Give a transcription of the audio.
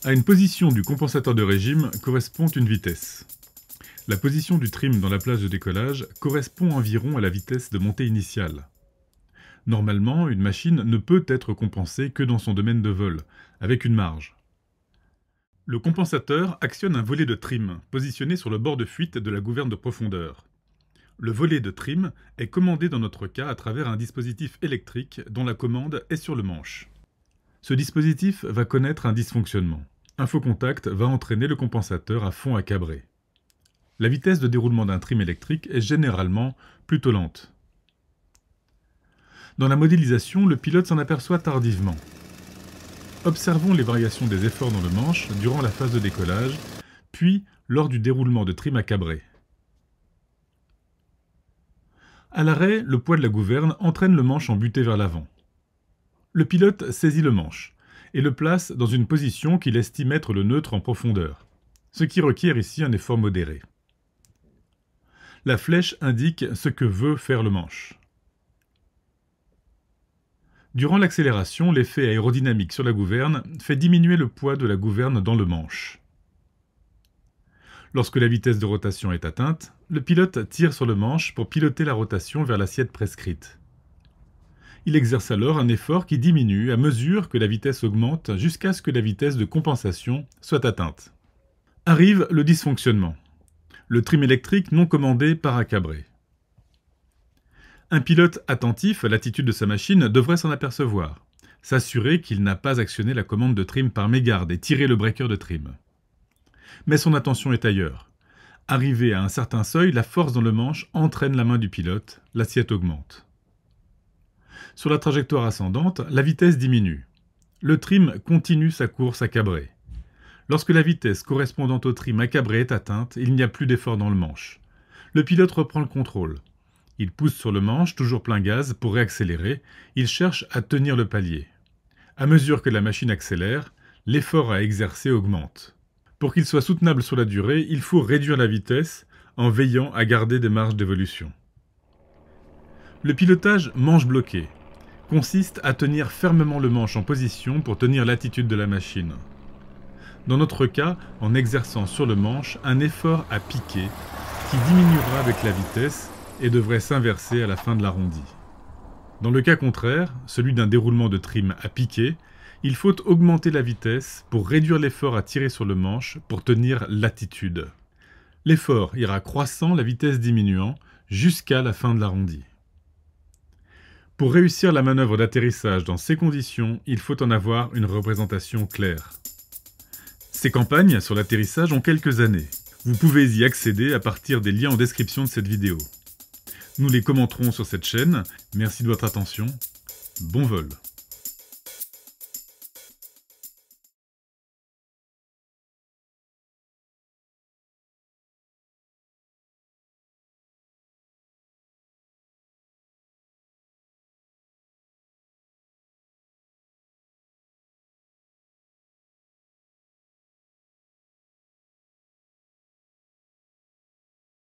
À une position du compensateur de régime correspond une vitesse. La position du trim dans la plage de décollage correspond environ à la vitesse de montée initiale. Normalement, une machine ne peut être compensée que dans son domaine de vol, avec une marge. Le compensateur actionne un volet de trim, positionné sur le bord de fuite de la gouverne de profondeur. Le volet de trim est commandé dans notre cas à travers un dispositif électrique dont la commande est sur le manche. Ce dispositif va connaître un dysfonctionnement. Un faux contact va entraîner le compensateur à fond à cabrer. La vitesse de déroulement d'un trim électrique est généralement plutôt lente. Dans la modélisation, le pilote s'en aperçoit tardivement. Observons les variations des efforts dans le manche durant la phase de décollage, puis lors du déroulement de trim à cabrer. À l'arrêt, le poids de la gouverne entraîne le manche en butée vers l'avant. Le pilote saisit le manche et le place dans une position qu'il estime être le neutre en profondeur, ce qui requiert ici un effort modéré. La flèche indique ce que veut faire le manche. Durant l'accélération, l'effet aérodynamique sur la gouverne fait diminuer le poids de la gouverne dans le manche. Lorsque la vitesse de rotation est atteinte, le pilote tire sur le manche pour piloter la rotation vers l'assiette prescrite. Il exerce alors un effort qui diminue à mesure que la vitesse augmente jusqu'à ce que la vitesse de compensation soit atteinte. Arrive le dysfonctionnement. Le trim électrique non commandé part à cabrer. Un pilote attentif à l'attitude de sa machine devrait s'en apercevoir, s'assurer qu'il n'a pas actionné la commande de trim par mégarde et tiré le breaker de trim. Mais son attention est ailleurs. Arrivé à un certain seuil, la force dans le manche entraîne la main du pilote, l'assiette augmente. Sur la trajectoire ascendante, la vitesse diminue. Le trim continue sa course à cabrer. Lorsque la vitesse correspondante au trim à cabrer est atteinte, il n'y a plus d'effort dans le manche. Le pilote reprend le contrôle. Il pousse sur le manche, toujours plein gaz, pour réaccélérer. Il cherche à tenir le palier. À mesure que la machine accélère, l'effort à exercer augmente. Pour qu'il soit soutenable sur la durée, il faut réduire la vitesse en veillant à garder des marges d'évolution. Le pilotage manche bloqué consiste à tenir fermement le manche en position pour tenir l'attitude de la machine. Dans notre cas, en exerçant sur le manche un effort à piquer qui diminuera avec la vitesse et devrait s'inverser à la fin de l'arrondi. Dans le cas contraire, celui d'un déroulement de trim à piquer, il faut augmenter la vitesse pour réduire l'effort à tirer sur le manche pour tenir l'attitude. L'effort ira croissant, la vitesse diminuant, jusqu'à la fin de l'arrondi. Pour réussir la manœuvre d'atterrissage dans ces conditions, il faut en avoir une représentation claire. Ces campagnes sur l'atterrissage ont quelques années. Vous pouvez y accéder à partir des liens en description de cette vidéo. Nous les commenterons sur cette chaîne. Merci de votre attention. Bon vol.